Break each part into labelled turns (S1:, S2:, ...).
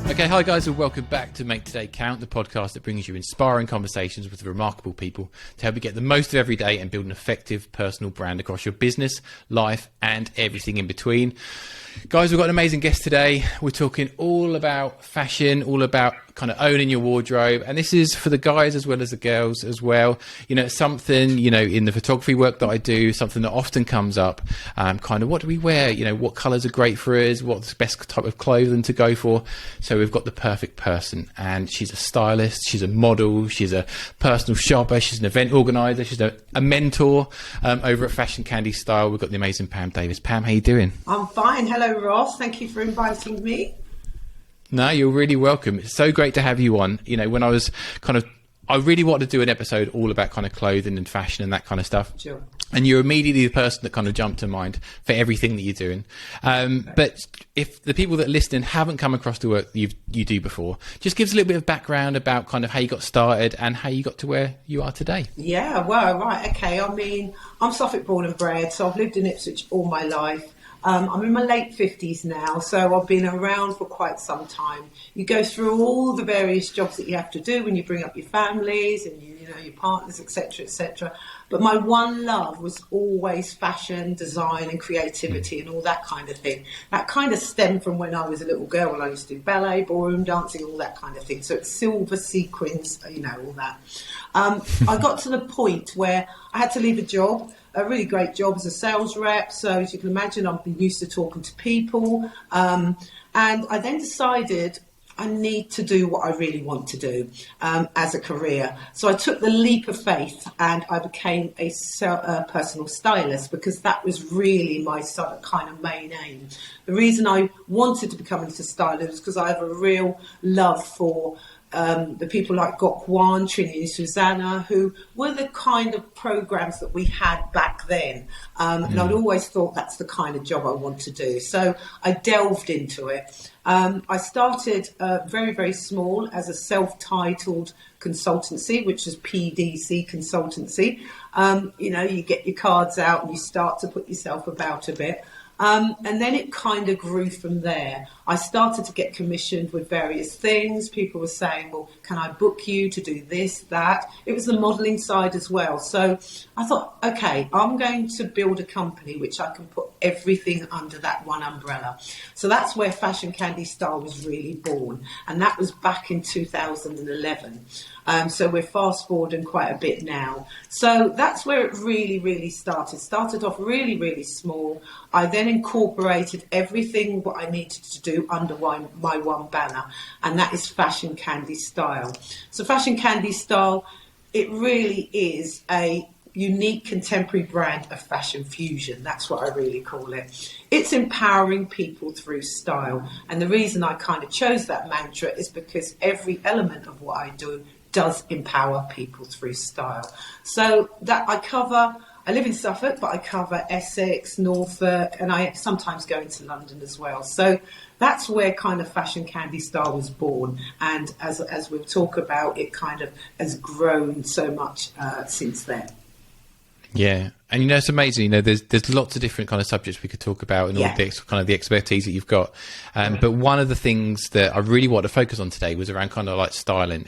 S1: Okay, hi guys, and welcome back to Make Today Count, the podcast that brings you inspiring conversations with remarkable people to help you get the most of every day and build an effective personal brand across your business, life, and everything in between. Guys, we've got an amazing guest today. We're talking all about fashion, all about kind of owning your wardrobe. And this is for the guys as well as the girls as well. You know, it's something, you know, in the photography work that I do, something that often comes up, kind of what do we wear? You know, what colours are great for us? What's the best type of clothing to go for? So we've got the perfect person, and she's a stylist, she's a model, she's a personal shopper, she's an event organiser, she's a mentor over at Fashion Candy Style. We've got the amazing Pam Davis. Pam, how you doing?
S2: I'm fine. Hello, Ross. Thank you for inviting me.
S1: No, you're really welcome. It's so great to have you on. You know, when I was I really wanted to do an episode all about kind of clothing and fashion and that kind of stuff.
S2: Sure.
S1: And you're immediately the person that kind of jumped to mind for everything that you're doing. But if the people that are listening haven't come across the work that you do before, just give us a little bit of background about kind of how you got started and how you got to where you are today.
S2: Yeah, well, right, okay. I mean, I'm Suffolk born and bred, so I've lived in Ipswich all my life. I'm in my late 50s now, so I've been around for quite some time. You go through all the various jobs that you have to do when you bring up your families and you know your partners, etc., etc. But my one love was always fashion, design, and creativity, and all that kind of thing. That kind of stemmed from when I was a little girl, when I used to do ballet, ballroom dancing, all that kind of thing. So it's silver sequins, you know, all that. I got to the point where I had to leave a job. A really great job as a sales rep. So as you can imagine, I've been used to talking to people. And I then decided I need to do what I really want to do as a career. So I took the leap of faith and I became a personal stylist, because that was really my sort of kind of main aim. The reason I wanted to become into styling was because I have a real love for the people like Gok Wan, Trini and Susanna, who were the kind of programs that we had back then. And I'd always thought that's the kind of job I want to do. So I delved into it. I started very, very small as a self-titled consultancy, which is PDC consultancy. You know, you get your cards out and you start to put yourself about a bit. And then it kind of grew from there. I started to get commissioned with various things. People were saying, well, can I book you to do this, that? It was the modelling side as well. So I thought, okay, I'm going to build a company which I can put everything under that one umbrella. So that's where Fashion Candy Style was really born. And that was back in 2011. So we're fast forwarding quite a bit now. So that's where it really, really started. Started off really, really small. I then incorporated everything what I needed to do under my one banner, and that is Fashion Candy Style. So Fashion Candy Style, it really is a unique contemporary brand of fashion fusion. That's what I really call it. It's empowering people through style. And the reason I kind of chose that mantra is because every element of what I do does empower people through style. So that I live in Suffolk, but I cover Essex, Norfolk, and I sometimes go into London as well. So that's where kind of Fashion Candy Style was born. And as we'll talk about, it kind of has grown so much since then.
S1: Yeah. And, you know, it's amazing. You know, there's lots of different kind of subjects we could talk about and all the kind of the expertise that you've got. But one of the things that I really want to focus on today was around kind of like styling.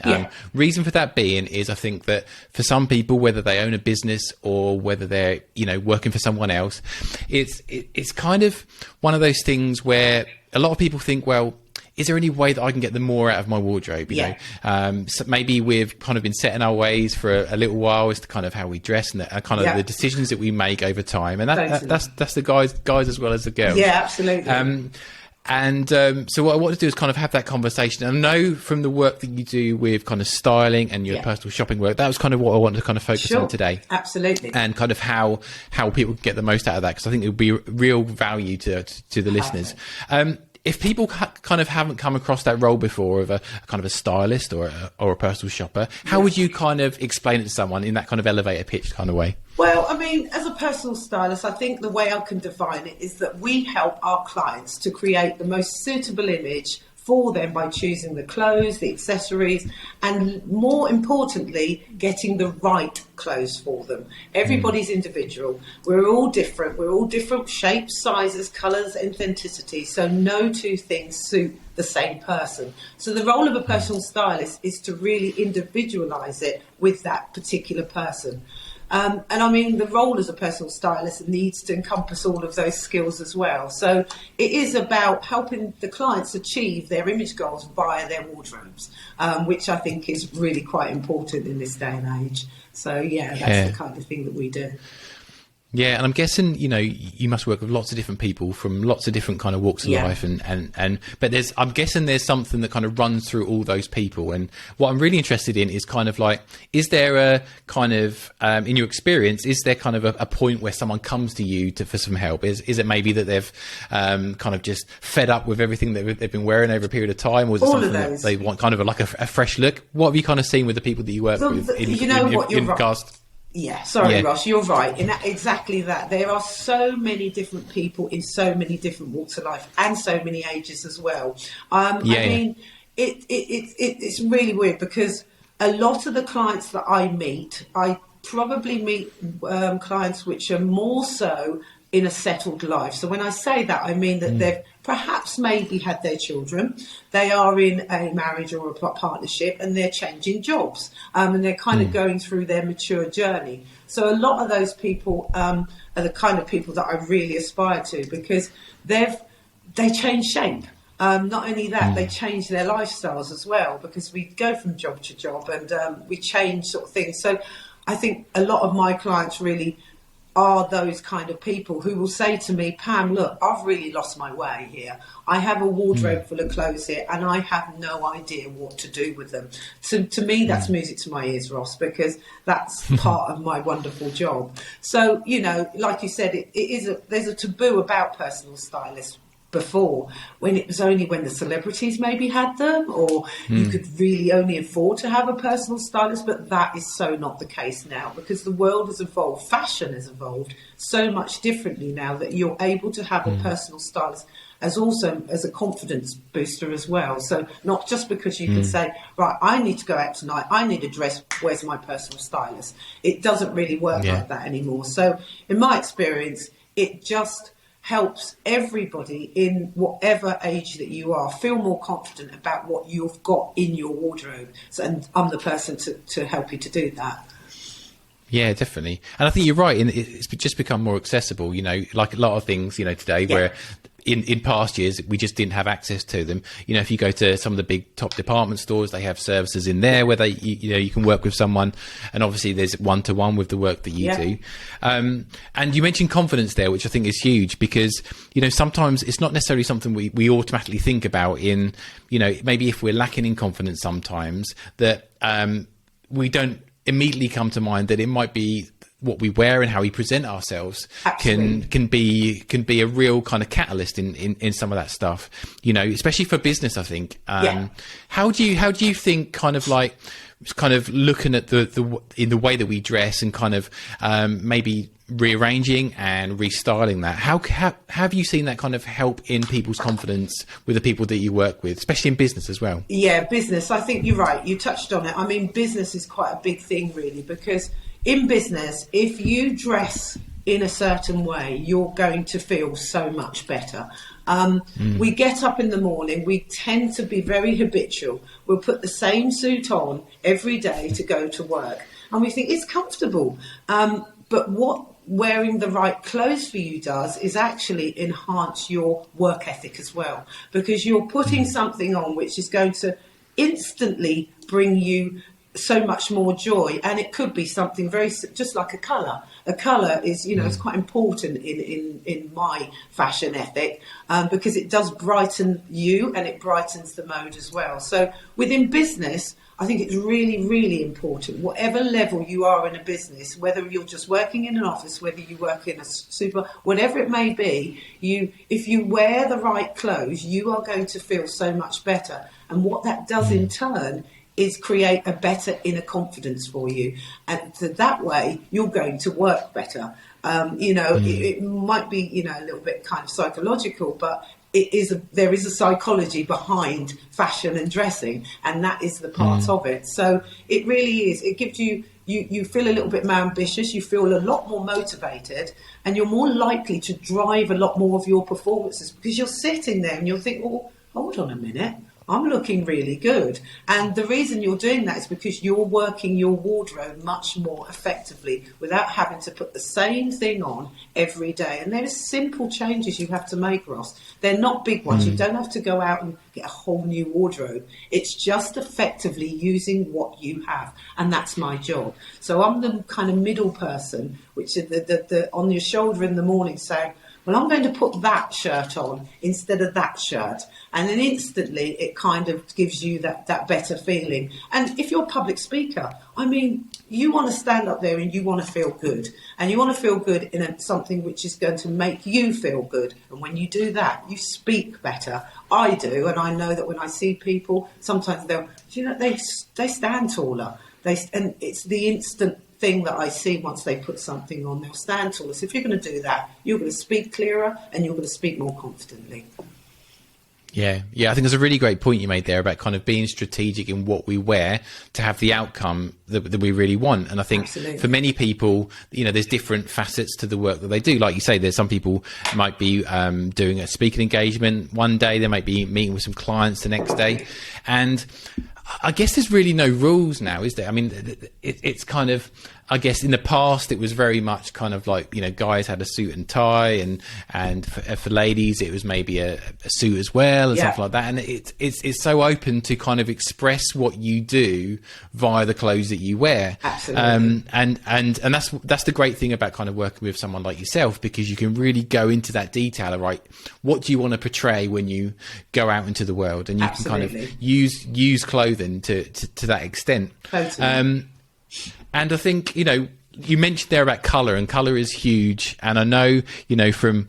S1: Reason for that being is I think that for some people, whether they own a business or whether they're, you know, working for someone else, it's kind of one of those things where a lot of people think, well, is there any way that I can get the more out of my wardrobe? You know, so maybe we've kind of been set in our ways for a little while as to kind of how we dress and the, kind of the decisions that we make over time. And that's the guys as well as the girls.
S2: Yeah, absolutely.
S1: So what I want to do is kind of have that conversation. I know from the work that you do with kind of styling and your personal shopping work, that was kind of what I wanted to kind of focus on today.
S2: Absolutely.
S1: And kind of how people can get the most out of that, because I think it would be real value to the listeners. If people kind of haven't come across that role before of a kind of a stylist or a personal shopper, how would you kind of explain it to someone in that kind of elevator pitch kind of way?
S2: Well, I mean, as a personal stylist, I think the way I can define it is that we help our clients to create the most suitable image for them by choosing the clothes, the accessories, and more importantly, getting the right clothes for them. Everybody's individual. We're all different. We're all different shapes, sizes, colours, authenticity. So no two things suit the same person. So the role of a personal stylist is to really individualise it with that particular person. And I mean, the role as a personal stylist needs to encompass all of those skills as well. So it is about helping the clients achieve their image goals via their wardrobes, which I think is really quite important in this day and age. So, that's the kind of thing that we do.
S1: Yeah, and I'm guessing, you must work with lots of different people from lots of different kind of walks of life, but I'm guessing there's something that kind of runs through all those people. And what I'm really interested in is kind of like, is there a kind of, in your experience, is there kind of a point where someone comes to you for some help? Is it maybe that they've kind of just fed up with everything that they've been wearing over a period of time, or is it something that they want kind of like a fresh look? What have you kind of seen with the people that you work with in cast?
S2: Yeah, sorry, Ross, you're right. In that, exactly that. There are so many different people in so many different walks of life and so many ages as well. I mean, it's really weird because a lot of the clients that I probably meet clients which are more so in a settled life. So when I say that, I mean that they've perhaps maybe had their children, they are in a marriage or a partnership, and they're changing jobs, and they're kind of going through their mature journey. So a lot of those people are the kind of people that I really aspire to, because they change shape. Not only that, they change their lifestyles as well, because we go from job to job and we change sort of things. So I think a lot of my clients really are those kind of people who will say to me, Pam, look, I've really lost my way here. I have a wardrobe full of clothes here and I have no idea what to do with them. So to me, that's music to my ears, Ross, because that's part of my wonderful job. So, like you said, there's a taboo about personal stylists before, when it was only when the celebrities maybe had them, or you could really only afford to have a personal stylist. But that is so not the case now, because the world has evolved, fashion has evolved so much differently now, that you're able to have a personal stylist as a confidence booster as well. So not just because you can say, right, I need to go out tonight, I need a dress, where's my personal stylist? It doesn't really work like that anymore. So in my experience, it just helps everybody in whatever age that you are feel more confident about what you've got in your wardrobe. So, and I'm the person to help you to do that.
S1: Yeah, definitely. And I think you're right. It's just become more accessible, like a lot of things, today where in past years, we just didn't have access to them. If you go to some of the big top department stores, they have services in there where you can work with someone. And obviously there's one-to-one with the work that you do. And you mentioned confidence there, which I think is huge, because, sometimes it's not necessarily something we automatically think about in, maybe if we're lacking in confidence sometimes, that we don't immediately come to mind that it might be what we wear and how we present ourselves can be a real kind of catalyst in some of that stuff, especially for business, I think. How do you think kind of looking at in the way that we dress and kind of maybe rearranging and restyling that, how have you seen that kind of help in people's confidence with the people that you work with, especially in business as well?
S2: Business, I think you're right, you touched on it. I mean, business is quite a big thing really, because in business, if you dress in a certain way, you're going to feel so much better. We get up in the morning, we tend to be very habitual. We'll put the same suit on every day to go to work, and we think it's comfortable. But what wearing the right clothes for you does is actually enhance your work ethic as well, because you're putting something on which is going to instantly bring you so much more joy. And it could be something very just like a colour. A colour is, it's quite important in my fashion ethic, because it does brighten you and it brightens the mode as well. So within business, I think it's really, really important, whatever level you are in a business, whether you're just working in an office, whether you work in a whatever it may be, if you wear the right clothes, you are going to feel so much better. And what that does in turn is create a better inner confidence for you. And so that way, you're going to work better. It might be, a little bit kind of psychological, but there is a psychology behind fashion and dressing, and that is the part of it. So it really is. It gives you feel a little bit more ambitious, you feel a lot more motivated, and you're more likely to drive a lot more of your performances because you're sitting there and you'll think, oh, hold on a minute, I'm looking really good. And the reason you're doing that is because you're working your wardrobe much more effectively without having to put the same thing on every day. And there are simple changes you have to make, Ross. They're not big ones. You don't have to go out and get a whole new wardrobe. It's just effectively using what you have. And that's my job. So I'm the kind of middle person, which is the on your shoulder in the morning saying, well, I'm going to put that shirt on instead of that shirt. And then instantly it kind of gives you that better feeling. And if you're a public speaker, I mean, you want to stand up there and you want to feel good. And you want to feel good in something which is going to make you feel good. And when you do that, you speak better. I do. And I know that when I see people, sometimes they stand taller. And it's the instant thing that I see once they put something on, they'll stand taller. So if you're going to do that, you're going to speak clearer and you're going to speak more confidently.
S1: Yeah, I think there's a really great point you made there about kind of being strategic in what we wear to have the outcome that we really want. And I think for many people, there's different facets to the work that they do. Like you say, there's some people might be doing a speaking engagement one day, they might be meeting with some clients the next day. And I guess there's really no rules now, is there? I mean, it's kind of, I guess in the past it was very much kind of like, guys had a suit and tie, and for ladies it was maybe a suit as well and stuff like that. And it's so open to kind of express what you do via the clothes that you wear.
S2: Absolutely.
S1: And that's the great thing about kind of working with someone like yourself, because you can really go into that detail of, right, what do you want to portray when you go out into the world, and you can kind of use clothing to that extent.
S2: Totally.
S1: And I think, you mentioned there about colour, and colour is huge. And I know, from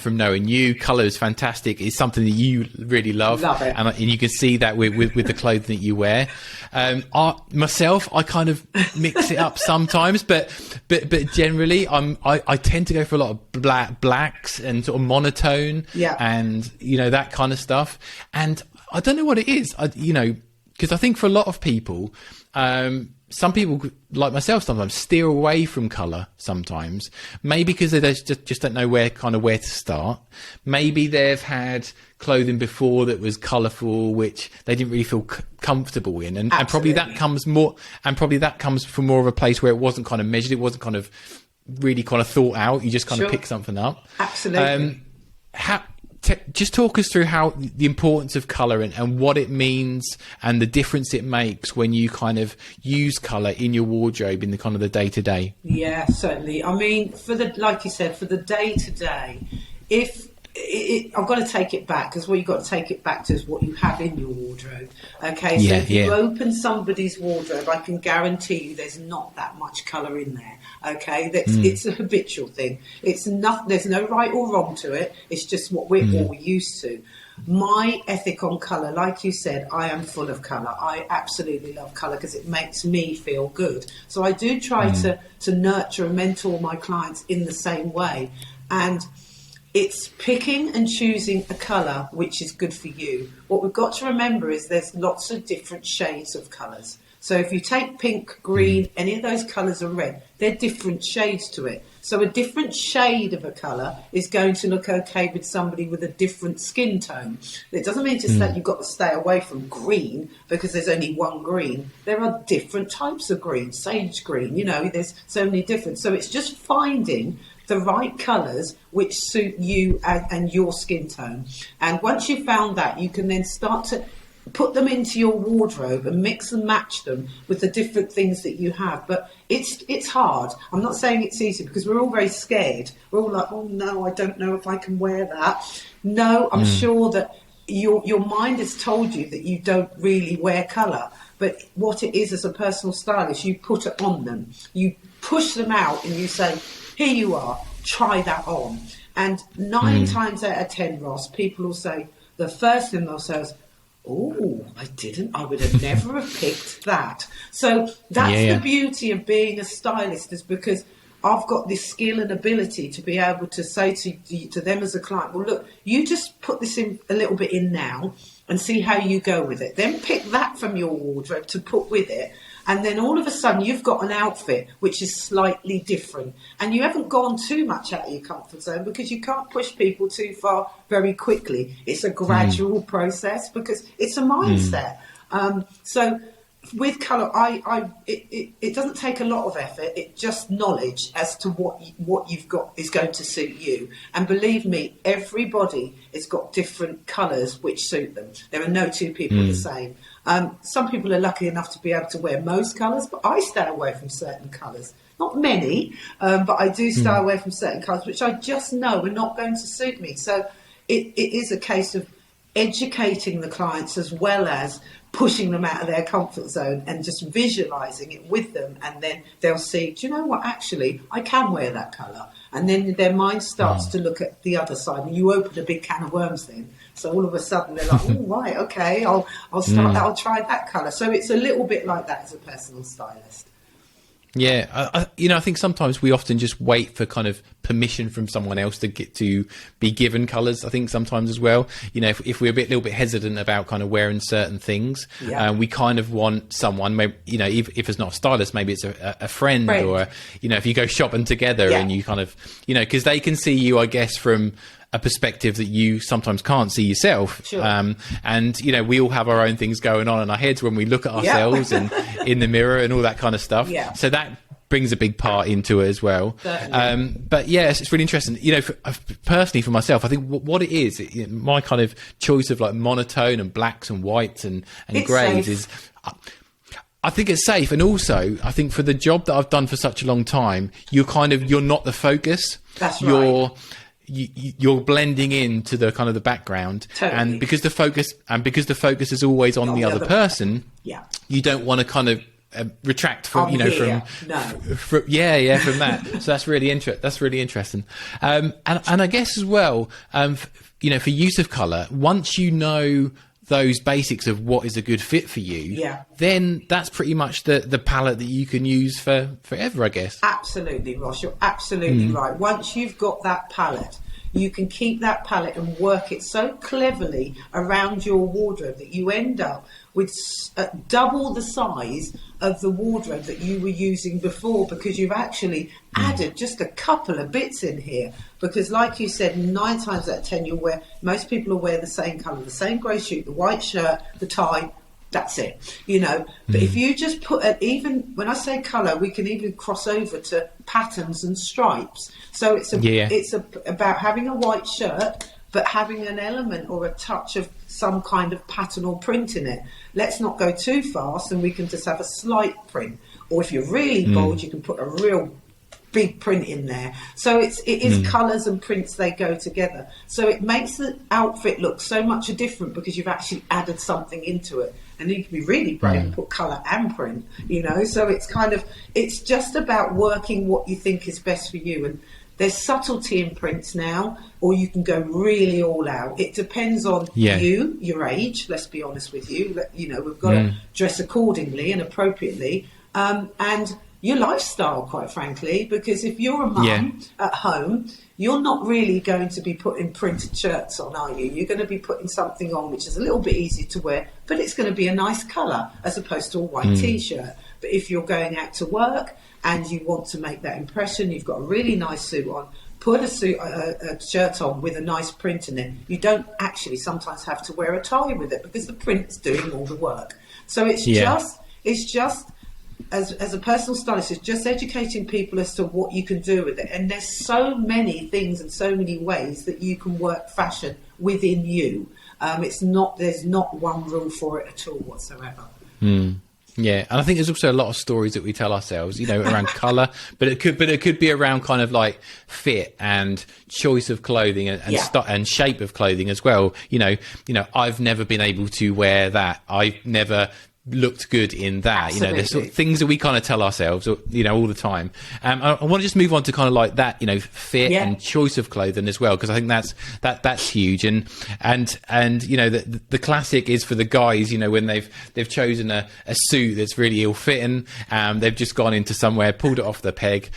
S1: knowing you, colour is fantastic. It's something that you really love.
S2: Love it.
S1: And you can see that with the clothing that you wear. Myself, I kind of mix it up sometimes, but generally I tend to go for a lot of blacks and sort of monotone and, that kind of stuff. And I don't know what it is, because I think for a lot of people, some people like myself sometimes steer away from colour sometimes, maybe because they just don't know where to start. Maybe they've had clothing before that was colourful, which they didn't really feel comfortable in, and probably that comes from more of a place where it wasn't kind of measured, it wasn't kind of really kind of thought out. You just kind of pick something up.
S2: Absolutely.
S1: Just talk us through how the importance of colour and what it means and the difference it makes when you kind of use colour in your wardrobe in the kind of the day to day.
S2: Yeah, certainly. I mean, like you said, for the day to day, I've got to take it back, because what you've got to take it back to is what you have in your wardrobe. Okay, so if you open somebody's wardrobe, I can guarantee you there's not that much colour in there. Okay, it's a habitual thing. There's no right or wrong to it. It's just what we're all used to. My ethic on colour, like you said, I am full of colour. I absolutely love colour because it makes me feel good. So I do try to nurture and mentor my clients in the same way. And it's picking and choosing a colour which is good for you. What we've got to remember is there's lots of different shades of colours. So if you take pink, green, any of those colours are red, they're different shades to it. So a different shade of a colour is going to look okay with somebody with a different skin tone. It doesn't mean just that you've got to stay away from green because there's only one green. There are different types of green, sage green, there's so many different. So it's just finding the right colours which suit you and your skin tone. And once you've found that, you can then start to put them into your wardrobe and mix and match them with the different things that you have. But it's hard. I'm not saying it's easy, because we're all very scared. We're all like, oh no, I don't know if I can wear that. No, I'm sure that your mind has told you that you don't really wear colour. But what it is as a personal stylist, you put it on them. You push them out and you say, here you are, try that on. And 9 times out of 10, Ross, people will say, the first thing they'll say is, oh, I would have never have picked that. So that's the beauty of being a stylist, is because I've got this skill and ability to be able to say to them as a client, well, look, you just put this in a little bit in now and see how you go with it. Then pick that from your wardrobe to put with it. And then all of a sudden you've got an outfit which is slightly different. And you haven't gone too much out of your comfort zone, because you can't push people too far very quickly. It's a gradual process, because it's a mindset. So with colour, it doesn't take a lot of effort. It's just knowledge as to what you've got is going to suit you. And believe me, everybody has got different colours which suit them. There are no two people the same. Some people are lucky enough to be able to wear most colours, but I stay away from certain colours. Not many, but I do stay away from certain colours which I just know are not going to suit me. So it is a case of educating the clients as well as pushing them out of their comfort zone and just visualising it with them, and then they'll see, do you know what, actually I can wear that colour, and then their mind starts to look at the other side, and you open a big can of worms then. So all of a sudden they're like, oh right, okay, I'll start that, I'll try that colour. So it's a little bit like that as a personal stylist.
S1: Yeah, I think sometimes we often just wait for kind of permission from someone else to get to be given colours. I think sometimes as well, if we're a little bit hesitant about kind of wearing certain things, we kind of want someone, maybe, if it's not a stylist, maybe it's a friend, or, if you go shopping together and you kind of, because they can see you, I guess, from a perspective that you sometimes can't see yourself.
S2: Sure.
S1: And we all have our own things going on in our heads when we look at ourselves and in the mirror and all that kind of stuff. So that brings a big part into it as well. But yes, it's really interesting. Personally for myself, I think what it is, my kind of choice of like monotone and blacks and whites and greys is, I think it's safe. And also I think for the job that I've done for such a long time, you're not the focus.
S2: That's right.
S1: You're blending into the kind of the background, and because the focus is always on the other person, you don't want to kind of retract from from that. So that's really interesting. And I guess as well, for use of colour, once you know those basics of what is a good fit for you, then that's pretty much the palette that you can use for forever, I guess.
S2: Absolutely, Ross, you're absolutely right. Once you've got that palette, you can keep that palette and work it so cleverly around your wardrobe that you end up with double the size of the wardrobe that you were using before, because you've actually added just a couple of bits in here. Because like you said, 9 times out of 10 most people will wear the same colour, the same grey suit, the white shirt, the tie, that's it, But if you just put even when I say colour, we can even cross over to patterns and stripes. So it's about having a white shirt, but having an element or a touch of some kind of pattern or print in it. Let's not go too fast, and we can just have a slight print. Or if you're really bold, you can put a real big print in there. So it is colours and prints, they go together. So it makes the outfit look so much different because you've actually added something into it. And you can be really brave and put colour and print, So it's just about working what you think is best for you. And there's subtlety in prints now, or you can go really all out. It depends on you, your age, let's be honest with you. We've got to dress accordingly and appropriately. And your lifestyle, quite frankly, because if you're a mum at home, you're not really going to be putting printed shirts on, are you? You're going to be putting something on which is a little bit easy to wear, but it's going to be a nice colour as opposed to a white T-shirt. But if you're going out to work and you want to make that impression, you've got a really nice suit on, put a shirt on with a nice print in it. You don't actually sometimes have to wear a tie with it because the print's doing all the work. So it's just as a personal stylist, it's just educating people as to what you can do with it. And there's so many things and so many ways that you can work fashion within you. There's not one rule for it at all whatsoever.
S1: Yeah, and I think there's also a lot of stories that we tell ourselves, around colour, but it could be around kind of like fit and choice of clothing and shape of clothing as well. I've never been able to wear that. I've never looked good in that.
S2: Absolutely.
S1: You know, there's sort of things that we kind of tell ourselves, you know, all the time. I want to just move on to kind of like that, you know, fit and choice of clothing as well, because I think that's huge. And you know, the classic is for the guys, you know, when they've chosen a suit that's really ill fitting, they've just gone into somewhere, pulled it off the peg,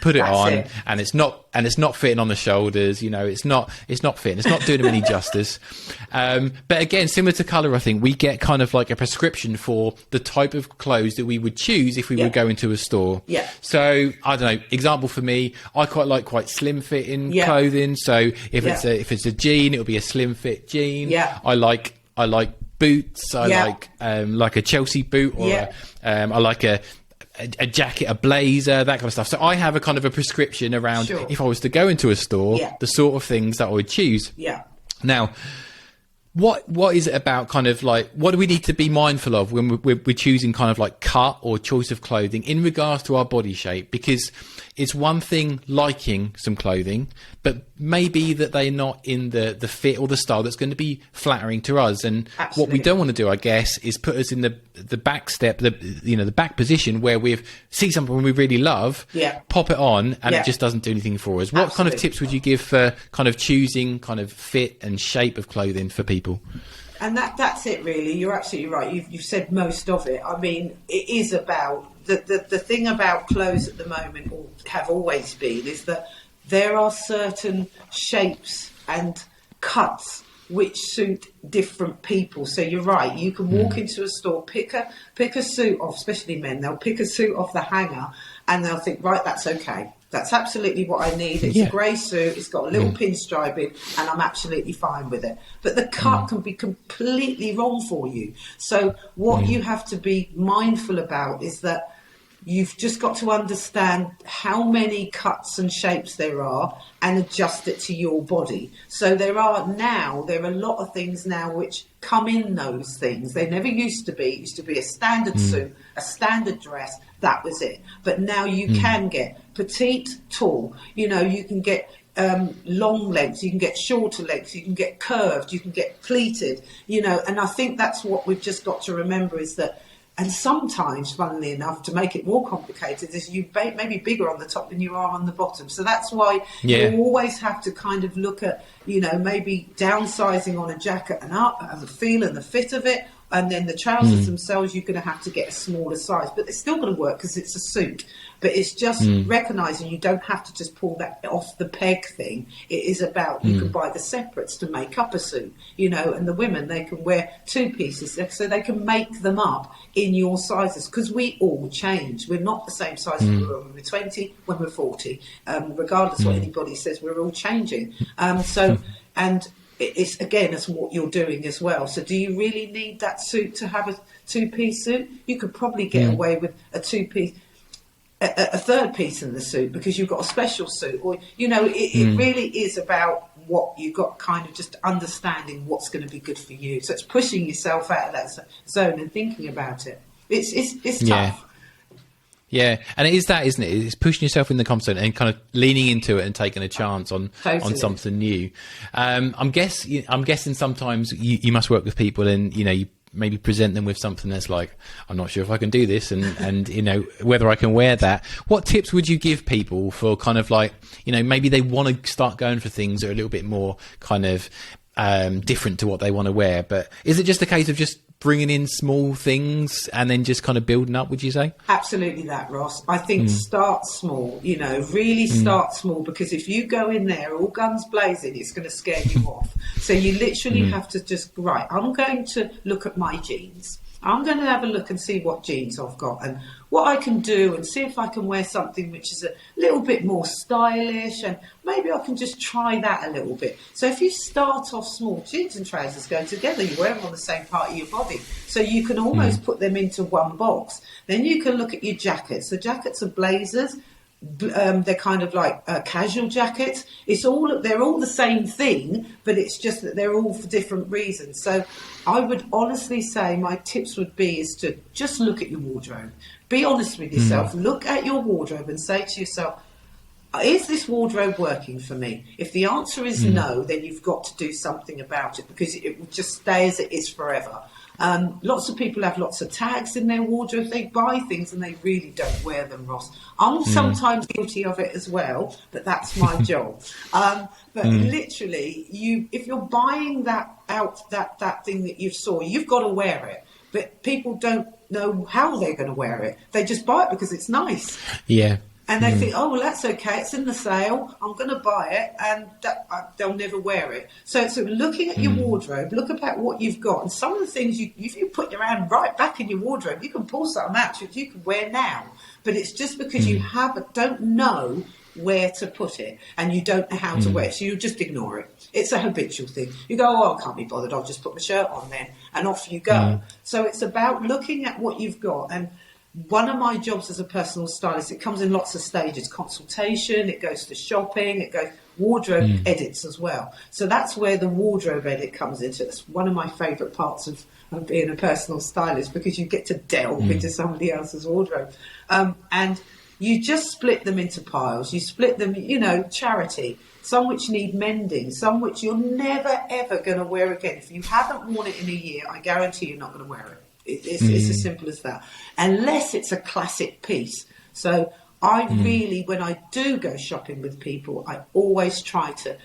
S1: put it on, and it's not fitting on the shoulders. You know, it's not fitting. It's not doing them any justice. But again, similar to colour, I think we get kind of like a prescription for the type of clothes that we would choose if we would go into a store. Yeah. So I don't know. Example for me, I quite like quite slim fitting clothing. So if it's a jean, it'll be a slim fit jean. Yeah. I like boots. I like a Chelsea boot, or I like a jacket, a blazer, that kind of stuff. So I have a kind of a prescription around if I was to go into a store, the sort of things that I would choose. Yeah. Now, what is it about kind of like, what do we need to be mindful of when we're choosing kind of like cut or choice of clothing in regards to our body shape? Because it's one thing liking some clothing, but maybe that they're not in the fit or the style that's going to be flattering to us. And what we don't want to do, I guess, is put us in the back step, the back position where we see something we really love, pop it on, and it just doesn't do anything for us. What kind of tips would you give for kind of choosing kind of fit and shape of clothing for people?
S2: And that's it, really. You're absolutely right. You've said most of it. I mean, it is about the thing about clothes at the moment, or have always been, is that there are certain shapes and cuts which suit different people. So you're right. You can walk into a store, pick a suit off, especially men. They'll pick a suit off the hanger, and they'll think, right, that's okay. That's absolutely what I need. It's a grey suit. It's got a little pinstriping, and I'm absolutely fine with it. But the cut can be completely wrong for you. So what you have to be mindful about is that you've just got to understand how many cuts and shapes there are and adjust it to your body. So there are a lot of things now which come in those things. They never used to be. It used to be a standard suit, a standard dress. That was it. But now you can get petite, tall. You know, you can get long legs, you can get shorter legs, you can get curved, you can get pleated, you know. And I think that's what we've just got to remember, is that, and sometimes, funnily enough, to make it more complicated, is you maybe bigger on the top than you are on the bottom. So that's why you always have to kind of look at, you know, maybe downsizing on a jacket and up, and the feel and the fit of it. And then the trousers themselves, you're going to have to get a smaller size. But they're still going to work because it's a suit. But it's just recognising you don't have to just pull that off the peg thing. It is about, you can buy the separates to make up a suit, you know, and the women, they can wear two pieces so they can make them up in your sizes, because we all change. We're not the same size as we were when we're 20, when we're 40. Regardless what anybody says, we're all changing. And it's, again, it's what you're doing as well. So do you really need that suit to have a two-piece suit? You could probably get away with a two-piece, a third piece in the suit, because you've got a special suit. Or, you know, it really is about what you've got, kind of just understanding what's going to be good for you. So it's pushing yourself out of that zone and thinking about it. It's tough.
S1: Yeah, and it is that, isn't it? It's pushing yourself in the comfort zone and kind of leaning into it and taking a chance on something new. I'm guessing sometimes you must work with people, and you know, you maybe present them with something that's like, I'm not sure if I can do this, and you know, whether I can wear that. What tips would you give people for kind of like, you know, maybe they want to start going for things that are a little bit more kind of different to what they want to wear, but is it just a case of just bringing in small things and then just kind of building up, would you say?
S2: Absolutely that, Ross. I think start small, you know, really start small, because if you go in there all guns blazing, it's going to scare you off. So you literally have to just, right, I'm going to look at my jeans. I'm going to have a look and see what jeans I've got and what I can do, and see if I can wear something which is a little bit more stylish, and maybe I can just try that a little bit. So if you start off small, jeans and trousers go together. You wear them on the same part of your body. So you can almost put them into one box. Then you can look at your jackets. The jackets are blazers. They're kind of like casual jackets. They're all the same thing, but it's just that they're all for different reasons. So I would honestly say my tips would be is to just look at your wardrobe. Be honest with yourself. Look at your wardrobe and say to yourself, is this wardrobe working for me? If the answer is no, then you've got to do something about it, because it will just stay as it is forever. Lots of people have lots of tags in their wardrobe. They buy things and they really don't wear them, Ross. I'm sometimes guilty of it as well, but that's my job. But literally, if you're buying that thing that you saw, you've got to wear it. But people don't know how they're going to wear it. They just buy it because it's nice.
S1: Yeah.
S2: And they think, oh, well, that's okay. It's in the sale. I'm going to buy it, and they'll never wear it. So looking at your wardrobe, look about what you've got. And some of the things, if you put your hand right back in your wardrobe, you can pull something out which you can wear now. But it's just because you don't know where to put it, and you don't know how to wear it, so you just ignore it. It's a habitual thing. You go, oh, I can't be bothered. I'll just put my shirt on then, and off you go. So it's about looking at what you've got. And one of my jobs as a personal stylist, it comes in lots of stages: consultation, it goes to shopping, it goes wardrobe edits as well. So that's where the wardrobe edit comes into. It's one of my favourite parts of being a personal stylist, because you get to delve into somebody else's wardrobe. And you just split them into piles. You split them, charity. Some which need mending, some which you're never, ever going to wear again. If you haven't worn it in a year, I guarantee you're not going to wear it. It's as simple as that. Unless it's a classic piece. So I really, when I do go shopping with people, I always try to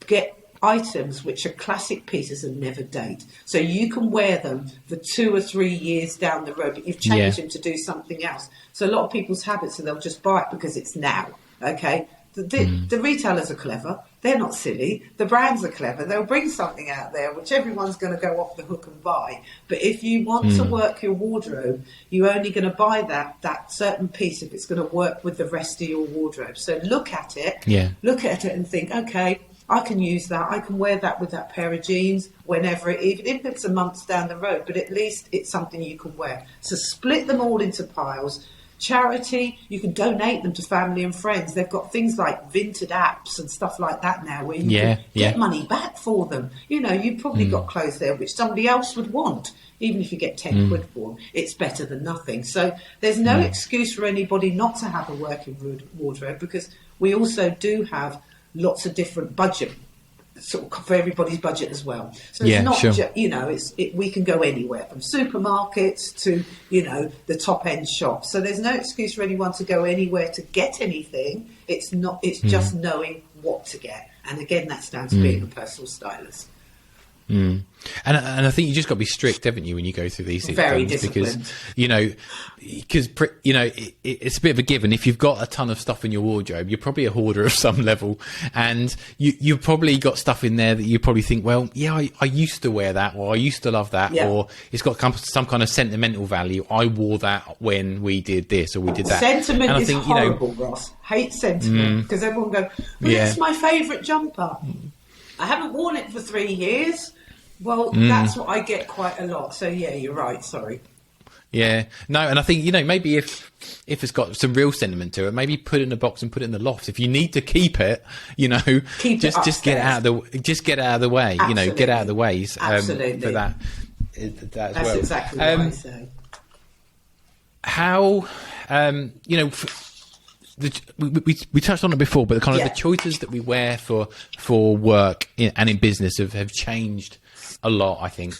S2: get items which are classic pieces and never date. So you can wear them for 2 or 3 years down the road, but you've changed them to do something else. So a lot of people's habits are they'll just buy it because it's now. Okay? The retailers are clever. They're not silly. The brands are clever. They'll bring something out there which everyone's going to go off the hook and buy. But if you want to work your wardrobe, you're only going to buy that certain piece if it's going to work with the rest of your wardrobe. So look at it. Look at it and think, okay, I can use that. I can wear that with that pair of jeans whenever, even if it's a month down the road. But at least it's something you can wear. So split them all into piles. Charity, you can donate them to family and friends. They've got things like Vinted apps and stuff like that now where you can get money back for them. You've probably got clothes there which somebody else would want. Even if you get 10 quid for them, it's better than nothing. So there's no excuse for anybody not to have a working wardrobe, because we also do have lots of different budget sort of for everybody's budget as well. So it's not we can go anywhere from supermarkets to the top end shops. So there's no excuse for anyone to go anywhere to get anything. It's just knowing what to get. And again, that's down to being a personal stylist.
S1: And I think you just got to be strict, haven't you, when you go through these things?
S2: Very disciplined.
S1: Because it's a bit of a given. If you've got a ton of stuff in your wardrobe, you're probably a hoarder of some level, and you've probably got stuff in there that you probably think, well, I used to wear that, or I used to love that, or it's got some kind of sentimental value. I wore that when we did this or we did that.
S2: Sentiment and I think, horrible, Ross. Hate sentiment, because everyone goes, it's my favourite jumper. I haven't worn it for 3 years. Well, that's what I get quite a lot. So, yeah, you're right. Sorry.
S1: Yeah. No, and I think, maybe if it's got some real sentiment to it, maybe put it in a box and put it in the loft. If you need to keep it, just get out of the way.
S2: Absolutely.
S1: Get out of the way
S2: Absolutely.
S1: For that as
S2: That's
S1: well.
S2: Exactly what I say.
S1: How, we touched on it before, but the choices that we wear for work and in business have changed a lot. I think,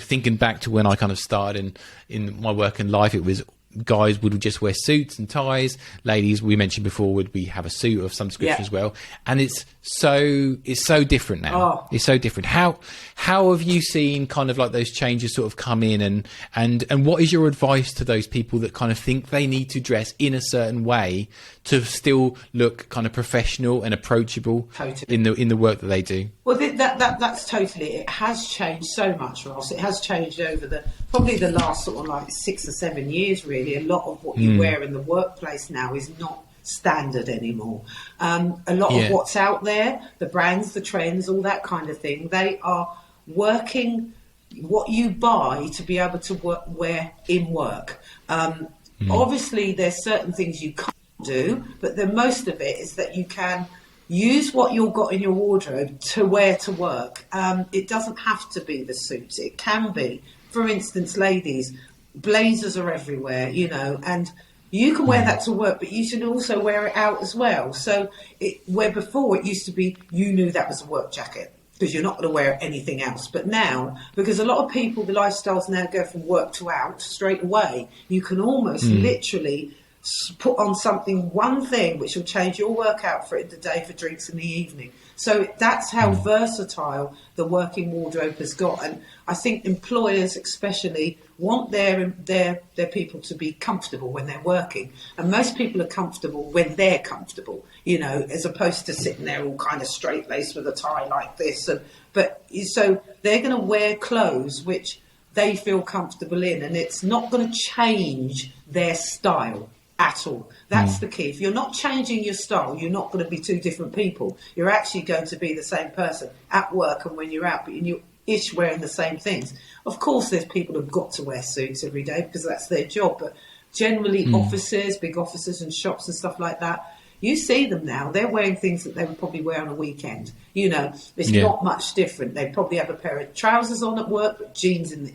S1: thinking back to when I kind of started in my working life, it was guys would just wear suits and ties. Ladies, we mentioned before, would have a suit of some description as well. And it's so different now. It's so different. How have you seen kind of like those changes sort of come in, and what is your advice to those people that kind of think they need to dress in a certain way to still look kind of professional and approachable in the work that they do?
S2: Well, that's totally. It has changed so much, Ross. It has changed over probably the last sort of like 6 or 7 years. Really, a lot of what you wear in the workplace now is not standard anymore. A lot of what's out there, the brands, the trends, all that kind of thing, they are working what you buy to be able to wear in work. Obviously, there's certain things you can't do, but the most of it is that you can use what you've got in your wardrobe to wear to work. It doesn't have to be the suits. It can be, for instance, ladies, blazers are everywhere, and you can wear that to work, but you should also wear it out as well. So where before it used to be, you knew that was a work jacket. because you're not going to wear anything else. But now, because a lot of people, the lifestyles now go from work to out straight away, you can almost literally put on something, one thing, which will change your work outfit in the day for drinks in the evening. So that's how versatile the working wardrobe has got. And I think employers especially want their people to be comfortable when they're working. And most people are comfortable when they're comfortable, you know, as opposed to sitting there all kind of straight-laced with a tie like this. So they're going to wear clothes which they feel comfortable in, and it's not going to change their style at all. That's the key. If you're not changing your style, you're not going to be two different people. You're actually going to be the same person at work and when you're out, but you're ish wearing the same things. Of course, there's people who've got to wear suits every day because that's their job, but generally offices, big offices and shops and stuff like that, you see them now, they're wearing things that they would probably wear on a weekend. You know, it's not much different. They probably have a pair of trousers on at work, but jeans in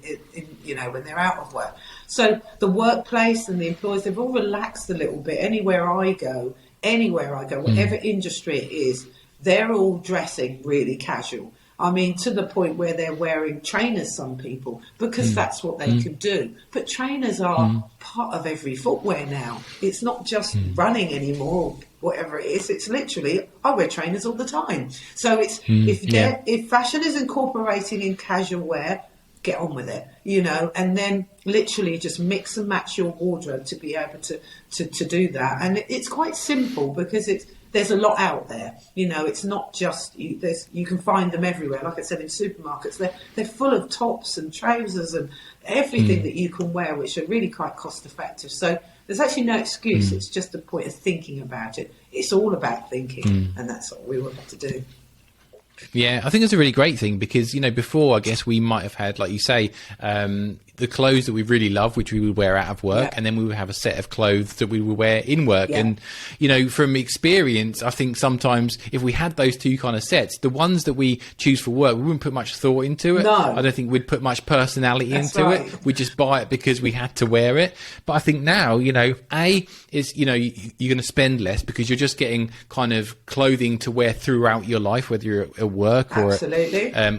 S2: you know, when they're out of work. So the workplace and the employers, they've all relaxed a little bit. Anywhere I go, whatever industry it is, they're all dressing really casual. I mean, to the point where they're wearing trainers, some people, because that's what they can do. But trainers are part of every footwear now. It's not just running anymore, or whatever it is. It's literally, I wear trainers all the time. So it's if fashion is incorporating in casual wear, get on with it, you know, and then literally just mix and match your wardrobe to be able to do that. And it's quite simple because there's a lot out there, you know. It's not just you can find them everywhere. Like I said, in supermarkets, they're full of tops and trousers and everything that you can wear, which are really quite cost effective. So there's actually no excuse. It's just a point of thinking about it. It's all about thinking, and that's what we will have to do.
S1: Yeah, I think it's a really great thing because, you know, before, I guess we might have had, like you say, the clothes that we really love, which we would wear out of work, and then we would have a set of clothes that we would wear in work. And, you know, from experience, I think sometimes if we had those two kind of sets, the ones that we choose for work, we wouldn't put much thought into it.
S2: No.
S1: I don't think we'd put much personality into it. We'd just buy it because we had to wear it. But I think now, you know, is, you know, you're going to spend less because you're just getting kind of clothing to wear throughout your life, whether you're at work or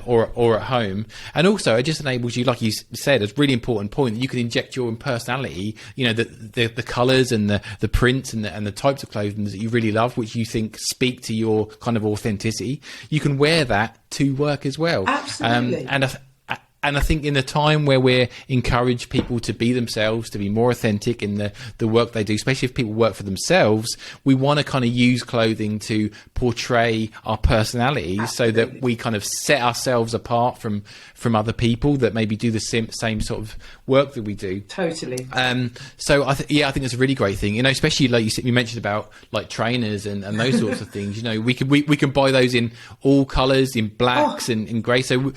S1: or at home. And also it just enables you, like you said, a really important point, that you can inject your own personality, you know, the colours and the prints and the types of clothing that you really love, which you think speak to your kind of authenticity. You can wear that to work as well.
S2: Absolutely.
S1: And I think in the time where we're encourage people to be themselves, to be more authentic in the work they do, especially if people work for themselves, we want to kind of use clothing to portray our personalities so that we kind of set ourselves apart from other people that maybe do the same sort of work that we do.
S2: Totally.
S1: So I think it's a really great thing, you know, especially like you mentioned about like trainers and those sorts of things. You know, we can buy those in all colours, in blacks and in grey. So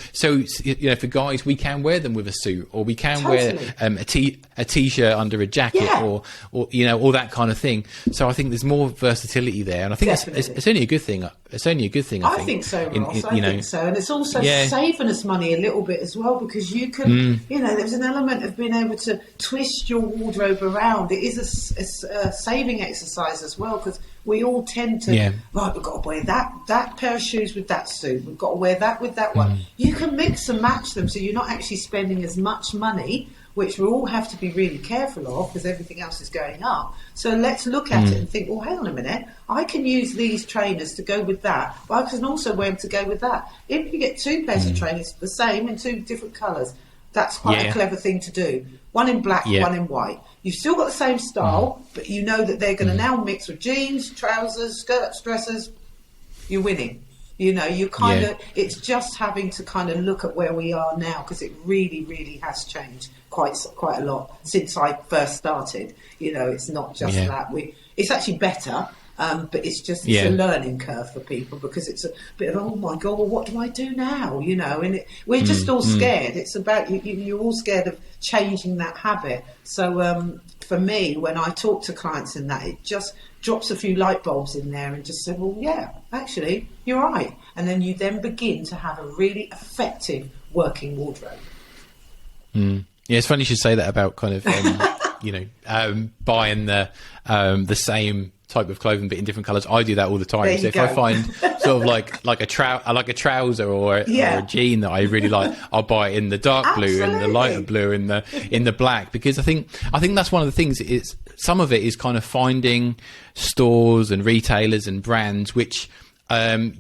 S1: you know, for guys, we can wear them with a suit, or we can wear a t-shirt under a jacket, or you know, all that kind of thing. So I think there's more versatility there, and I think it's only a good thing. It's only a good thing. I think
S2: so, Ross. I think so, and it's also saving us money a little bit as well, because you can, you know, there's an element of being able to twist your wardrobe around. It is a saving exercise as well, because we all tend to, right, we've got to wear that pair of shoes with that suit. We've got to wear that with that one. You can mix and match them, so you're not actually spending as much money, which we all have to be really careful of because everything else is going up. So let's look at it and think, well, hang on a minute, I can use these trainers to go with that, but I can also wear them to go with that. If you get two pairs of trainers the same in two different colours, that's quite a clever thing to do. One in black, one in white. You've still got the same style, but you know that they're going to now mix with jeans, trousers, skirts, dresses. You're winning. You know, you kind of, it's just having to kind of look at where we are now, because it really, really has changed quite a lot since I first started. You know, it's not just that. It's actually better, but it's just it's a learning curve for people, because it's a bit of, oh my God, well, what do I do now? You know, and we're just all scared. It's about, you're all scared of changing that habit. So for me, when I talk to clients in that, it just drops a few light bulbs in there and just say, well, yeah, actually, you're right. And then you then begin to have a really effective working wardrobe.
S1: Yeah, it's funny you should say that about kind of, you know, buying the same type of clothing but in different colours. I do that all the time.
S2: There
S1: So
S2: you
S1: if
S2: go.
S1: I find sort of like a trouser or a jean that I really like, I'll buy it in the dark blue and the lighter blue and in the black, because I think that's one of the things. It's some of it is kind of finding stores and retailers and brands which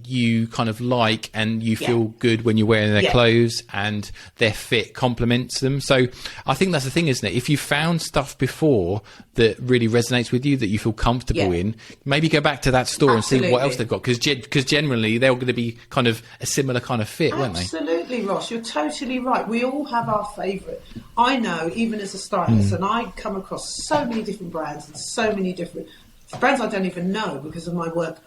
S1: you kind of like, and you feel good when you're wearing their clothes and their fit complements them. So I think that's the thing, isn't it? If you found stuff before that really resonates with you, that you feel comfortable in, maybe go back to that store and see what else they've got, because generally they're going to be kind of a similar kind of fit, won't they?
S2: Absolutely, Ross, you're totally right. We all have our favourite. I know, even as a stylist, and I come across so many different brands and so many different brands I don't even know because of my work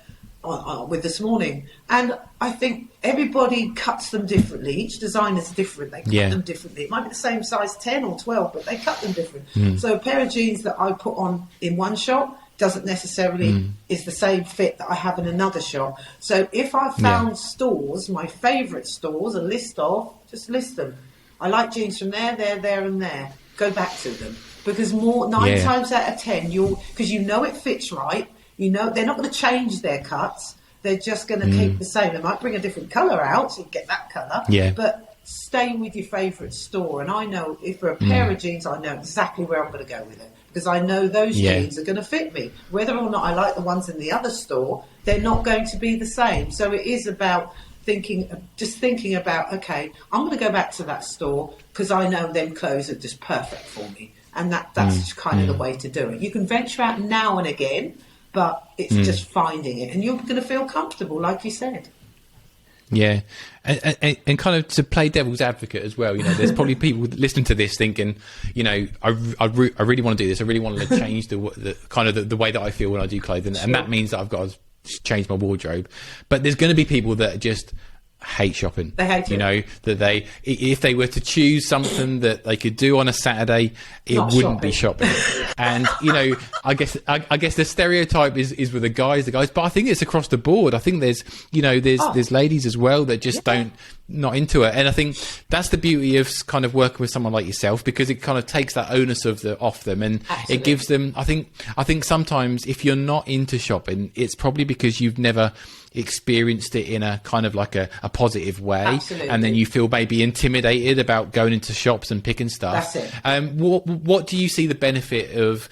S2: with This Morning, and I think everybody cuts them differently. Each designer's different. They cut them differently. It might be the same size 10 or 12, but they cut them different. So a pair of jeans that I put on in one shop doesn't necessarily is the same fit that I have in another shop. So if I found stores, my favourite stores, just list them. I like jeans from there, and there. Go back to them, because nine times out of 10, because you know it fits right. You know, they're not going to change their cuts. They're just going to keep the same. They might bring a different colour out, so you get that colour. Yeah. But stay with your favourite store. And I know, if for a pair of jeans, I know exactly where I'm going to go with it. Because I know those jeans are going to fit me. Whether or not I like the ones in the other store, they're not going to be the same. So it is about thinking about, okay, I'm going to go back to that store because I know them clothes are just perfect for me. And that's kind of the way to do it. You can venture out now and again, but it's just finding it, and you're going to feel comfortable, like you said.
S1: Yeah, and kind of to play devil's advocate as well. You know, there's probably people listening to this thinking, you know, I really want to do this. I really want to change the kind of the way that I feel when I do clothing, and that means that I've got to change my wardrobe. But there's going to be people that just hate shopping. They hate it. You know, that if they were to choose something that they could do on a Saturday, it wouldn't be shopping. And you know, I guess the stereotype is with the guys, but I think it's across the board. I think there's ladies as well that just not into it. And I think that's the beauty of kind of working with someone like yourself, because it kind of takes that onus off them, and it gives them, I think sometimes if you're not into shopping, it's probably because you've never experienced it in a kind of like a positive way. And then you feel maybe intimidated about going into shops and picking stuff.
S2: That's it.
S1: What do you see the benefit of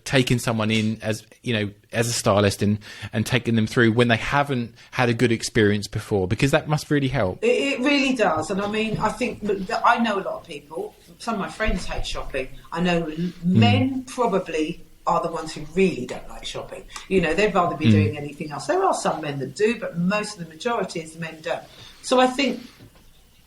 S1: taking someone in as, you know, as a stylist and taking them through when they haven't had a good experience before? Because that must really help.
S2: It really does. And I mean, I think I know a lot of people. Some of my friends hate shopping. I know men probably are the ones who really don't like shopping. You know, they'd rather be doing anything else. There are some men that do, but most of the majority is men don't. So I think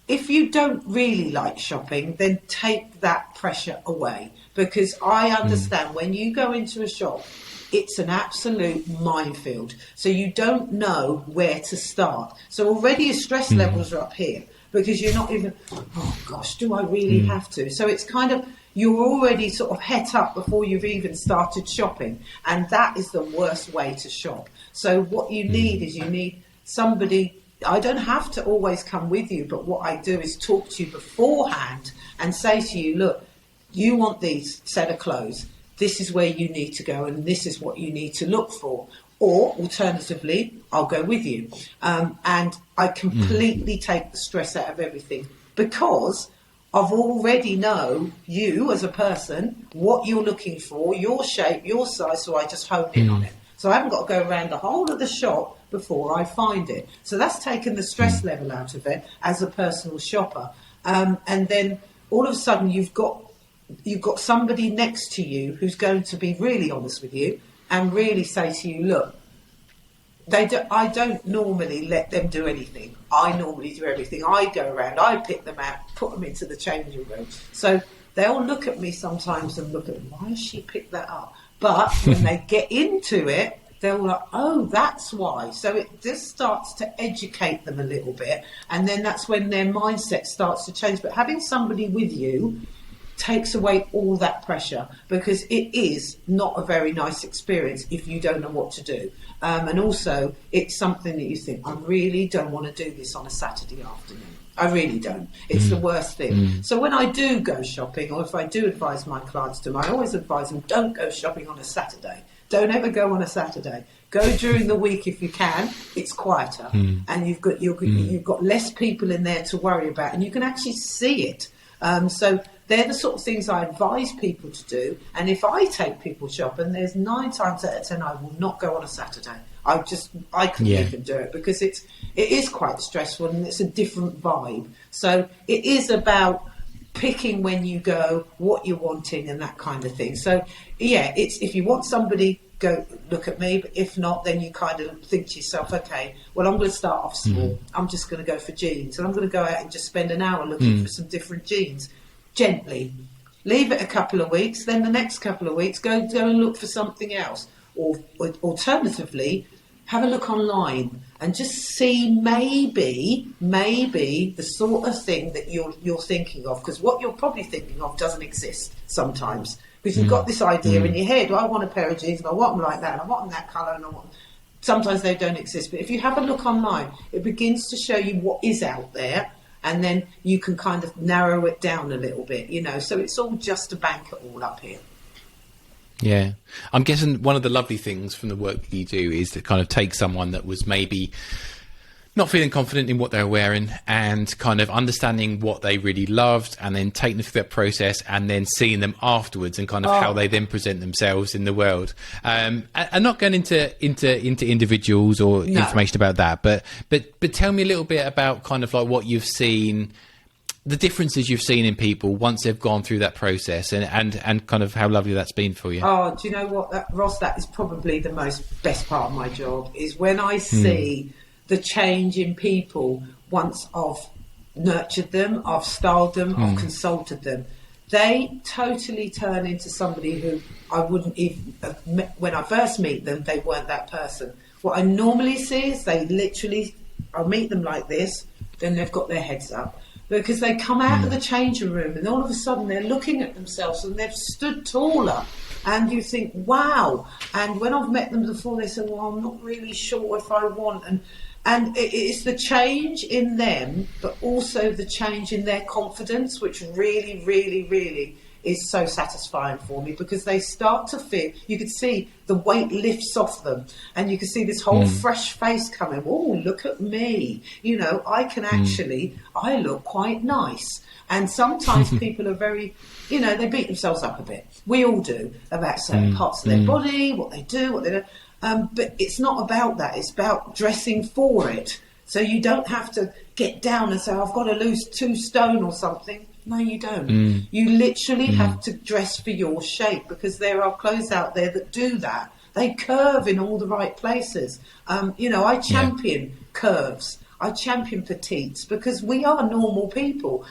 S2: if you don't really like shopping, then take that pressure away, because I understand when you go into a shop, it's an absolute minefield. So you don't know where to start. So already your stress levels are up here, because you're not even, oh gosh, do I really have to? So it's kind of, you're already sort of het up before you've even started shopping. And that is the worst way to shop. So what you need is somebody. I don't have to always come with you, but what I do is talk to you beforehand and say to you, look, you want these set of clothes. This is where you need to go, and this is what you need to look for. Or alternatively, I'll go with you. And I completely take the stress out of everything, because I've already know you as a person, what you're looking for, your shape, your size, so I just hone in on it. So I haven't got to go around the whole of the shop before I find it. So that's taken the stress level out of it as a personal shopper. And then all of a sudden you've got somebody next to you who's going to be really honest with you and really say to you, look, I don't normally let them do anything. I normally do everything. I go around, I pick them out, put them into the changing room. So they'll look at me sometimes and look at, why has she picked that up? But when they get into it, they're like, oh, that's why. So it just starts to educate them a little bit. And then that's when their mindset starts to change. But having somebody with you takes away all that pressure, because it is not a very nice experience if you don't know what to do. And also, it's something that you think, I really don't want to do this on a Saturday afternoon. I really don't. It's the worst thing. So when I do go shopping, or if I do advise my clients to, I always advise them, don't go shopping on a Saturday. Don't ever go on a Saturday. Go during the week if you can. It's quieter, and you've got less people in there to worry about, and you can actually see it. So they're the sort of things I advise people to do. And if I take people shopping, there's 9 times out of 10 I will not go on a Saturday. I couldn't even do it, because it is quite stressful and it's a different vibe. So it is about picking when you go, what you're wanting, and that kind of thing. So yeah, it's, if you want somebody, go look at me, but if not, then you kind of think to yourself, okay, well, I'm going to start off small. I'm just going to go for jeans, and I'm going to go out and just spend an hour looking for some different jeans, gently. Leave it a couple of weeks, then the next couple of weeks go and look for something else, or alternatively, have a look online and just see maybe the sort of thing that you're thinking of, because what you're probably thinking of doesn't exist sometimes. Because you've got this idea in your head, I want a pair of jeans, and I want them like that, and I want them that colour, and I want them. Sometimes they don't exist. But if you have a look online, it begins to show you what is out there, and then you can kind of narrow it down a little bit, you know. So it's all just to bank it all up here.
S1: Yeah. I'm guessing one of the lovely things from the work that you do is to kind of take someone that was maybe not feeling confident in what they're wearing, and kind of understanding what they really loved, and then taking them through that process, and then seeing them afterwards, and kind of how they then present themselves in the world. And not going into individuals or information about that, but tell me a little bit about kind of like what you've seen, the differences you've seen in people once they've gone through that process, and kind of how lovely that's been for you.
S2: Oh, do you know what, Ross? That is probably the best part of my job, is when I see the change in people once I've nurtured them, I've styled them, I've consulted them. They totally turn into somebody who I wouldn't even have met. When I first meet them, they weren't that person. What I normally see is I'll meet them like this, then they've got their heads up. Because they come out of the changing room and all of a sudden they're looking at themselves and they've stood taller. And you think, wow. And when I've met them before, they say, well, I'm not really sure if I want. And it's the change in them, but also the change in their confidence, which really, really, really is so satisfying for me, because they start to feel, you could see the weight lifts off them, and you can see this whole fresh face coming. Oh, look at me. You know, I look quite nice. And sometimes people are very, you know, they beat themselves up a bit. We all do, about certain parts of their body, what they do, what they don't. But it's not about that. It's about dressing for it. So you don't have to get down and say, I've got to lose 2 stone or something. No, you don't. You literally have to dress for your shape, because there are clothes out there that do that. They curve in all the right places. You know, I champion curves. I champion petites, because we are normal people.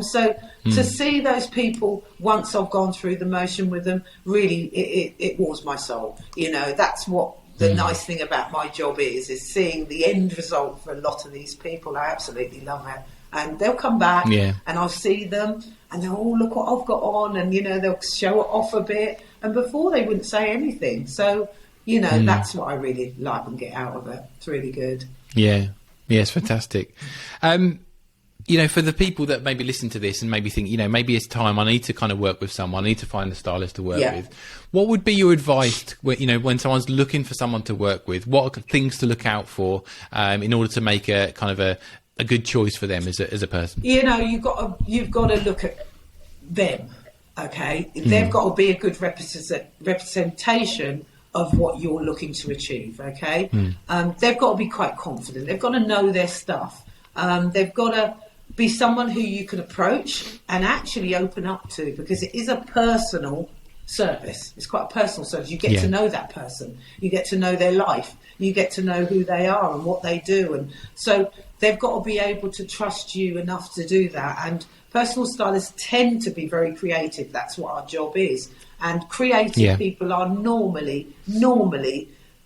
S2: So to see those people, once I've gone through the motion with them, really, it warms my soul. You know, that's what the nice thing about my job is seeing the end result for a lot of these people. I absolutely love it. And they'll come back and I'll see them and they'll, oh, look what I've got on. And, you know, they'll show it off a bit. And before they wouldn't say anything. So, you know, that's what I really like and get out of it. It's really good.
S1: Yeah. Yeah, it's fantastic. You know, for the people that maybe listen to this and maybe think, you know, maybe it's time, I need to kind of work with someone, I need to find a stylist to work with. What would be your advice, you know, when someone's looking for someone to work with? What are things to look out for in order to make a kind of a good choice for them as a person?
S2: You know, you've got to look at them, okay? They've got to be a good representation of what you're looking to achieve, okay? They've got to be quite confident. They've got to know their stuff. They've got to be someone who you can approach and actually open up to, because it is a personal service. It's quite a personal service. You get to know that person. You get to know their life. You get to know who they are and what they do. And so they've got to be able to trust you enough to do that. And personal stylists tend to be very creative. That's what our job is. And creative people are normally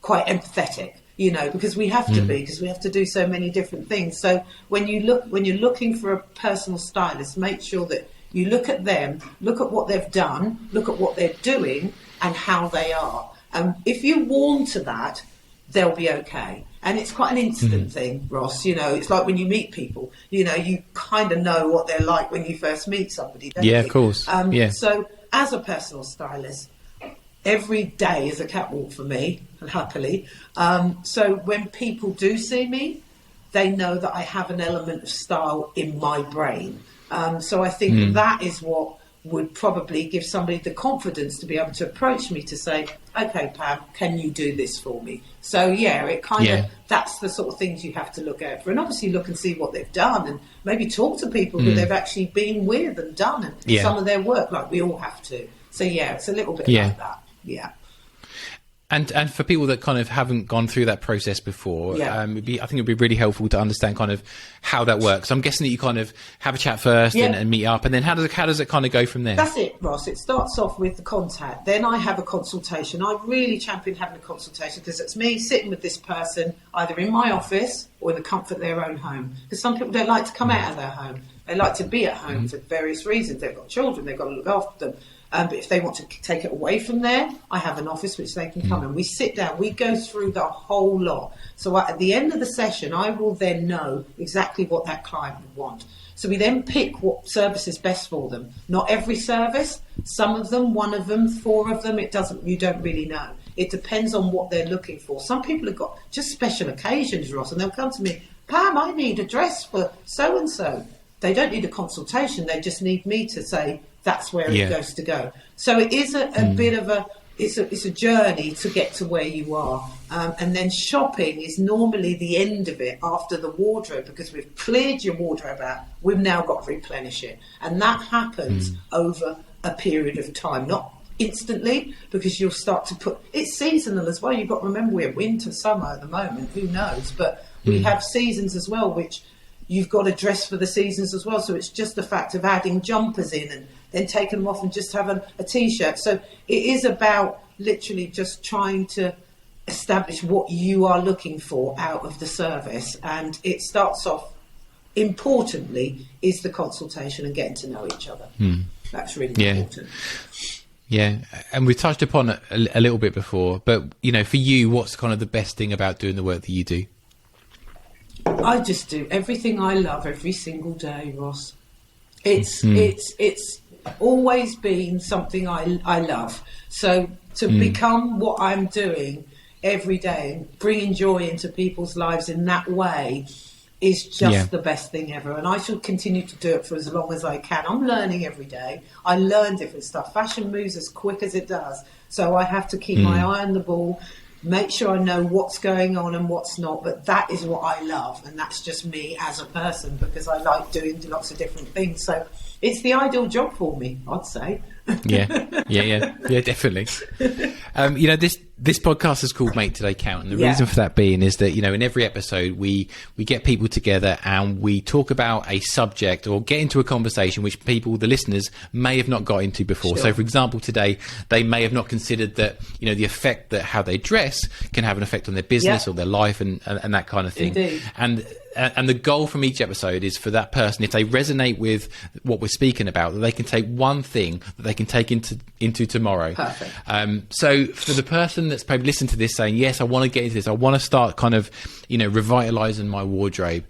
S2: quite empathetic, you know, because we have to be, because we have to do so many different things. So when you're looking for a personal stylist, make sure that you look at them, look at what they've done, look at what they're doing and how they are. And if you warm to that, they'll be okay. And it's quite an instant thing, Ross. You know, it's like when you meet people, you know, you kind of know what they're like when you first meet somebody, don't you?
S1: Yeah, of course.
S2: So as a personal stylist, every day is a catwalk for me, happily. So when people do see me, they know that I have an element of style in my brain. So I think that is what would probably give somebody the confidence to be able to approach me to say, okay, Pam, can you do this for me? So, yeah, it kind of, that's the sort of things you have to look out for. And obviously look and see what they've done and maybe talk to people who they've actually been with and done and some of their work, like we all have to. So, yeah, it's a little bit like that. Yeah.
S1: And for people that kind of haven't gone through that process before, I think it'd be really helpful to understand kind of how that works. I'm guessing that you kind of have a chat first and meet up, and then how does it kind of go from there?
S2: That's it, Ross. It starts off with the contact. Then I have a consultation. I really champion having a consultation because it's me sitting with this person either in my office or in the comfort of their own home. Because some people don't like to come out of their home. They like to be at home for various reasons. They've got children. They've got to look after them. But if they want to take it away from there, I have an office which they can come in. We sit down, we go through the whole lot. So at the end of the session, I will then know exactly what that client would want. So we then pick what service is best for them. Not every service, some of them, one of them, four of them, you don't really know. It depends on what they're looking for. Some people have got just special occasions, Ross, and they'll come to me, Pam, I need a dress for so-and-so. They don't need a consultation, they just need me to say, that's where it goes to go. So it is a bit of it's a journey to get to where you are. And then shopping is normally the end of it after the wardrobe, because we've cleared your wardrobe out. We've now got to replenish it. And that happens over a period of time, not instantly, because you'll start to it's seasonal as well. You've got to remember we're winter, summer at the moment, who knows? But we have seasons as well, which you've got to dress for the seasons as well. So it's just the fact of adding jumpers in and then taking them off and just having a T-shirt. So it is about literally just trying to establish what you are looking for out of the service. And it starts off, importantly, is the consultation and getting to know each other. That's really important.
S1: Yeah, and we touched upon it a little bit before, but, you know, for you, what's kind of the best thing about doing the work that you do?
S2: I just do everything I love every single day, Ross. It's always been something I love. So to become what I'm doing every day and bringing joy into people's lives in that way is just the best thing ever. And I shall continue to do it for as long as I can. I'm learning every day. I learn different stuff. Fashion moves as quick as it does. So I have to keep my eye on the ball, make sure I know what's going on and what's not, but that is what I love, and that's just me as a person, because I like doing lots of different things. So it's the ideal job for me, I'd say.
S1: Yeah, definitely. You know, this podcast is called Make Today Count, and the reason for that being is that, you know, in every episode we get people together and we talk about a subject or get into a conversation which people, the listeners, may have not got into before. So for example, today they may have not considered that, you know, the effect that how they dress can have an effect on their business or their life and that kind of thing.
S2: Indeed.
S1: And the goal from each episode is for that person, if they resonate with what we're speaking about, that they can take one thing that they can take into tomorrow.
S2: Perfect.
S1: So for the person that's probably listened to this saying, yes, I want to get into this, I want to start kind of, you know, revitalizing my wardrobe.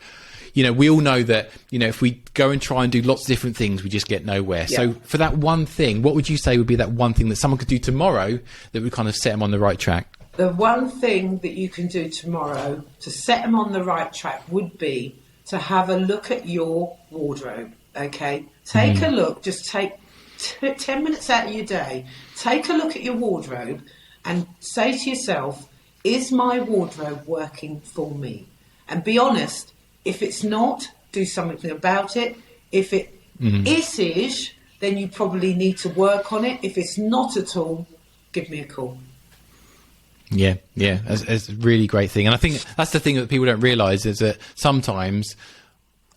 S1: You know, we all know that, you know, if we go and try and do lots of different things, we just get nowhere. Yeah. So for that one thing, what would you say would be that one thing that someone could do tomorrow that would kind of set them on the right track?
S2: The one thing that you can do tomorrow to set them on the right track would be to have a look at your wardrobe, okay? Take a look, just take 10 minutes out of your day, take a look at your wardrobe and say to yourself, is my wardrobe working for me? And be honest, if it's not, do something about it. If it is, then you probably need to work on it. If it's not at all, give me a call.
S1: Yeah, it's a really great thing. And I think that's the thing that people don't realise is that sometimes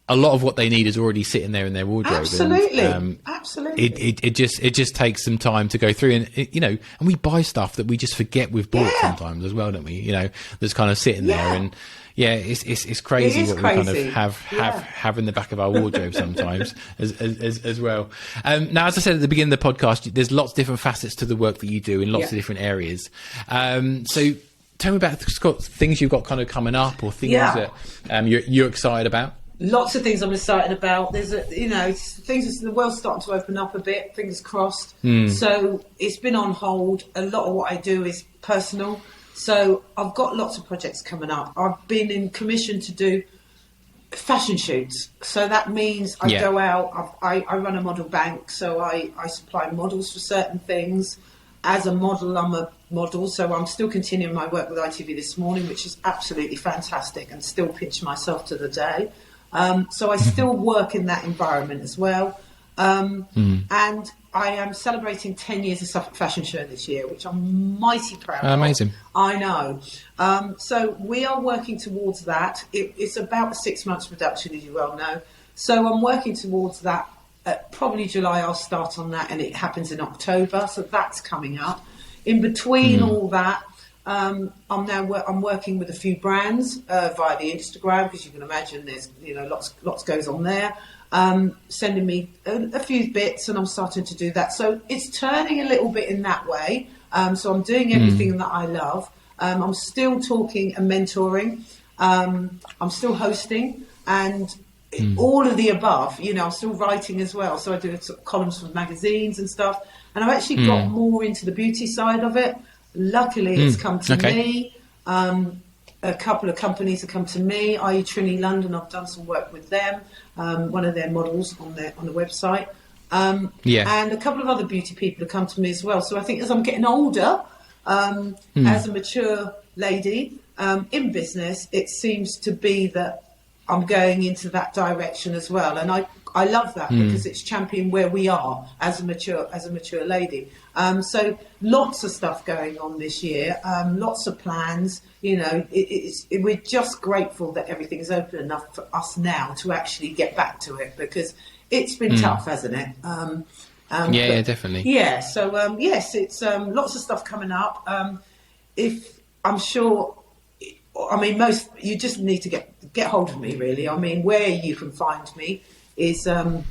S1: a lot of what they need is already sitting there in their wardrobe.
S2: Absolutely,
S1: and,
S2: absolutely.
S1: It just takes some time to go through, and you know, and we buy stuff that we just forget we've bought sometimes as well, don't we? You know, that's kind of sitting there, and it's crazy what we kind of have in the back of our wardrobe sometimes as well. Now, as I said at the beginning of the podcast, there's lots of different facets to the work that you do in lots of different areas. So tell me about, Scott, things you've got kind of coming up or things that you're excited about.
S2: Lots of things I'm excited about. There's the world's starting to open up a bit. Fingers crossed. So it's been on hold. A lot of what I do is personal. So I've got lots of projects coming up. I've been in commission to do fashion shoots. So that means I go out. I run a model bank. So I supply models for certain things. As a model, I'm a model, so I'm still continuing my work with ITV This Morning, which is absolutely fantastic, and still pinch myself to the day. So I still work in that environment as well. And I am celebrating 10 years of Suffolk Fashion Show this year, which I'm mighty proud of.
S1: Amazing.
S2: I know. So we are working towards that. It's about a 6 months production, as you well know. So I'm working towards that. Probably July I'll start on that, and it happens in October. So that's coming up. In between all that, I'm working with a few brands via the Instagram, because you can imagine there's lots goes on there. Sending me a few bits, and I'm starting to do that. So it's turning a little bit in that way. So I'm doing everything that I love. I'm still talking and mentoring. I'm still hosting and all of the above. I'm still writing as well. So I do sort of columns for magazines and stuff. And I've actually got more into the beauty side of it. Luckily, it's come to me. A couple of companies have come to me, i.e. Trini London. I've done some work with them. One of their models on the website. And a couple of other beauty people have come to me as well. So I think as I'm getting older, as a mature lady in business, it seems to be that I'm going into that direction as well. And I love that because it's championing where we are as a mature lady. So lots of stuff going on this year, lots of plans. We're just grateful that everything is open enough for us now to actually get back to it, because it's been tough, hasn't it?
S1: Yeah, definitely.
S2: Yeah. So yes, it's lots of stuff coming up. If I'm sure. You just need to get hold of me, really. Where you can find me is all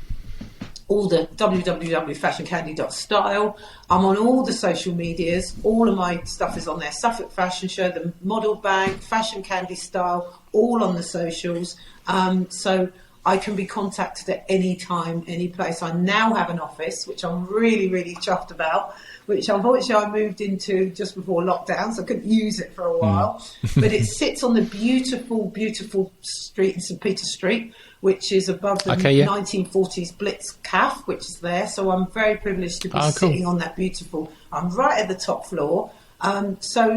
S2: the www.fashioncandy.style. I'm on all the social medias. All of my stuff is on there. Suffolk Fashion Show, the Model Bank, Fashion Candy Style, all on the socials. So I can be contacted at any time, any place. I now have an office, which I'm really, really chuffed about, which unfortunately I moved into just before lockdown, so I couldn't use it for a while. But it sits on the beautiful, beautiful street in St. Peter Street, which is above the 1940s Blitz Cafe, which is there. So I'm very privileged to be sitting on that beautiful. I'm right at the top floor. So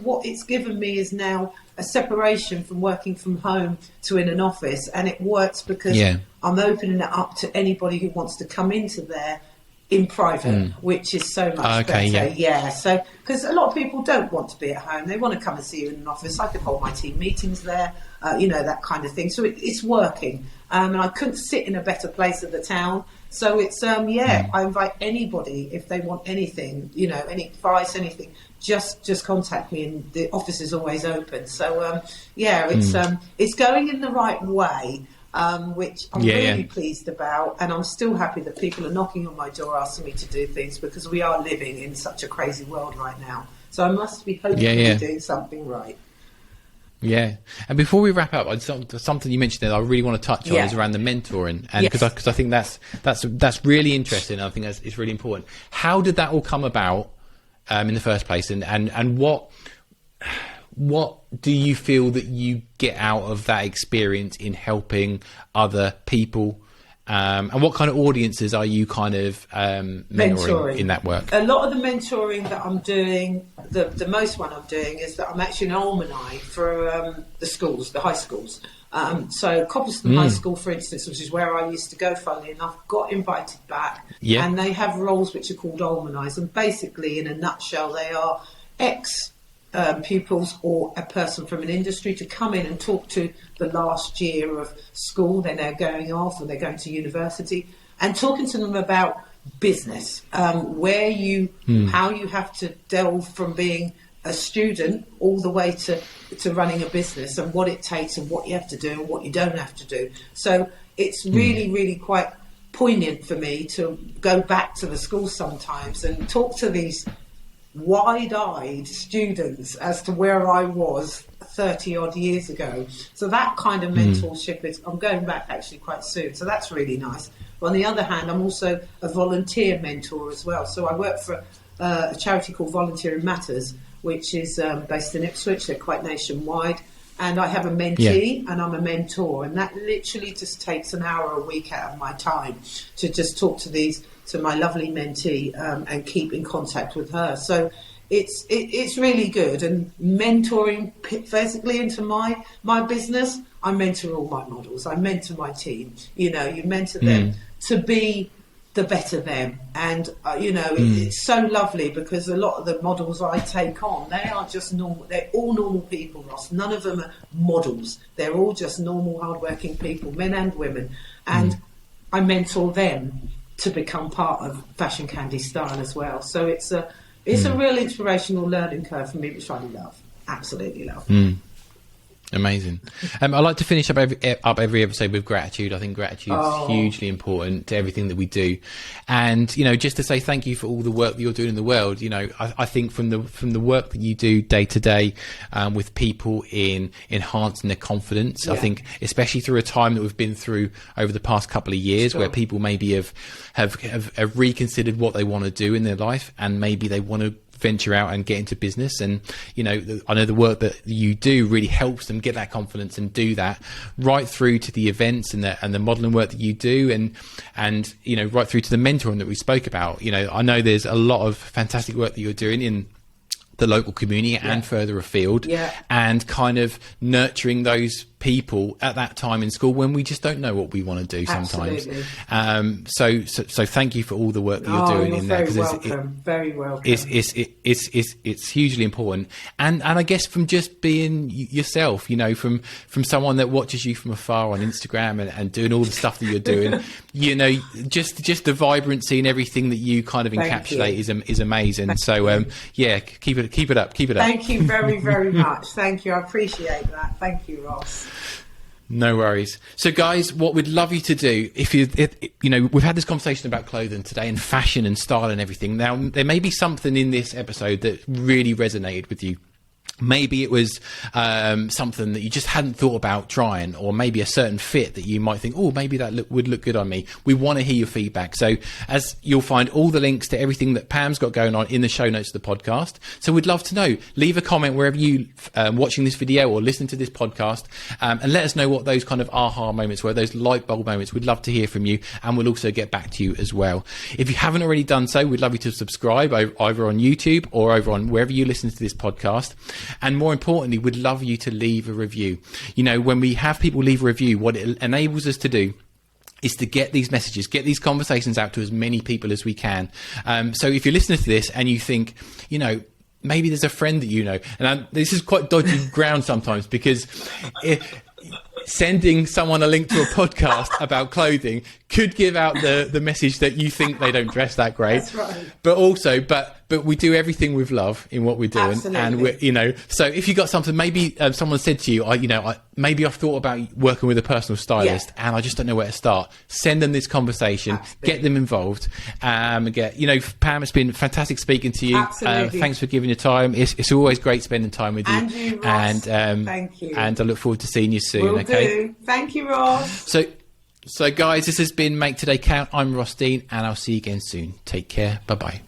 S2: what it's given me is now a separation from working from home to in an office, and it works because I'm opening it up to anybody who wants to come into there in private, which is so much better. Yeah. So because a lot of people don't want to be at home, they want to come and see you in an office. I can hold my team meetings there, that kind of thing. So it's working, and I couldn't sit in a better place of the town. So it's I invite anybody if they want anything, any advice, anything. Just contact me, and the office is always open. So it's going in the right way. Which I'm really pleased about, and I'm still happy that people are knocking on my door asking me to do things, because we are living in such a crazy world right now. So I must be hopefully doing something right. Yeah.
S1: And before we wrap up, something you mentioned that I really want to touch on is around the mentoring, and because I think that's really interesting. I think it's really important. How did that all come about in the first place, and what do you feel that you get out of that experience in helping other people? And what kind of audiences are you kind of mentoring in that work?
S2: A lot of the mentoring that I'm doing, the most one I'm doing is that I'm actually an alumni for the schools, the high schools. So Coppleston High School, for instance, which is where I used to go, funnily enough, got invited back. Yeah. And they have roles which are called alumni. And basically, in a nutshell, they are pupils or a person from an industry to come in and talk to the last year of school. They're now going off, or they're going to university, and talking to them about business, how you have to delve from being a student all the way to running a business, and what it takes, and what you have to do and what you don't have to do. So it's really, really quite poignant for me to go back to the schools sometimes and talk to these wide-eyed students as to where I was 30 odd years ago. So that kind of mentorship is, I'm going back actually quite soon, so that's really nice. But on the other hand, I'm also a volunteer mentor as well. So I work for a charity called Volunteering Matters, which is based in Ipswich. They're quite nationwide. And I have a mentee and I'm a mentor. And that literally just takes an hour a week out of my time to just talk to my lovely mentee and keep in contact with her. So it's really good. And mentoring physically into my business, I mentor all my models. I mentor my team. You know, you mentor them to be the better them. And, it's so lovely because a lot of the models I take on, they are just normal. They're all normal people, Ross. None of them are models. They're all just normal, hardworking people, men and women. And I mentor them to become part of Fashion Candy Style as well. So it's a real inspirational learning curve for me, which I love. Absolutely love.
S1: Amazing. I like to finish up every episode with gratitude. I think gratitude is hugely important to everything that we do, and just to say thank you for all the work that you're doing in the world. I think from the work that you do day to day with people in enhancing their confidence. I think especially through a time that we've been through over the past couple of years, where people maybe have reconsidered what they want to do in their life, and maybe they want to venture out and get into business. And I know the work that you do really helps them get that confidence and do that, right through to the events and the modeling work that you do, and right through to the mentoring that we spoke about. I know there's a lot of fantastic work that you're doing in the local community and further afield, and kind of nurturing those people at that time in school when we just don't know what we want to do sometimes. So thank you for all the work that you're doing in there.
S2: Very welcome.
S1: It's hugely important, and I guess from just being yourself, from someone that watches you from afar on Instagram and doing all the stuff that you're doing, just the vibrancy and everything that you kind of encapsulate is amazing. So keep it up.
S2: Thank you very, very much. Thank you. I appreciate that. Thank you, Ross.
S1: No worries. So guys, what we'd love you to do, we've had this conversation about clothing today and fashion and style and everything. Now, there may be something in this episode that really resonated with you. Maybe it was something that you just hadn't thought about trying, or maybe a certain fit that you might think, maybe that would look good on me. We want to hear your feedback. So as you'll find all the links to everything that Pam's got going on in the show notes of the podcast. So we'd love to know. Leave a comment wherever you watching this video or listening to this podcast, and let us know what those kind of aha moments were, those light bulb moments. We'd love to hear from you, and we'll also get back to you as well. If you haven't already done so, we'd love you to subscribe either on YouTube or over on wherever you listen to this podcast. And more importantly, we'd love you to leave a review. When we have people leave a review, what it enables us to do is to get these messages, get these conversations out to as many people as we can. So if you're listening to this and you think, maybe there's a friend that and this is quite dodgy ground sometimes, because sending someone a link to a podcast about clothing could give out the message that you think they don't dress that great.
S2: That's right.
S1: But also, but we do everything with love in what we're doing.
S2: Absolutely.
S1: And we're, so if you got something, maybe someone said to you, maybe I've thought about working with a personal stylist and I just don't know where to start. Send them this conversation, get them involved. Pam, it's been fantastic speaking to you.
S2: Absolutely.
S1: Thanks for giving your time. It's always great spending time with you.
S2: And you, Ross. Thank you.
S1: And I look forward to seeing you soon.
S2: Will
S1: Okay.
S2: do. Thank you, Ross.
S1: So guys, this has been Make Today Count. I'm Ross Dean, and I'll see you again soon. Take care. Bye-bye.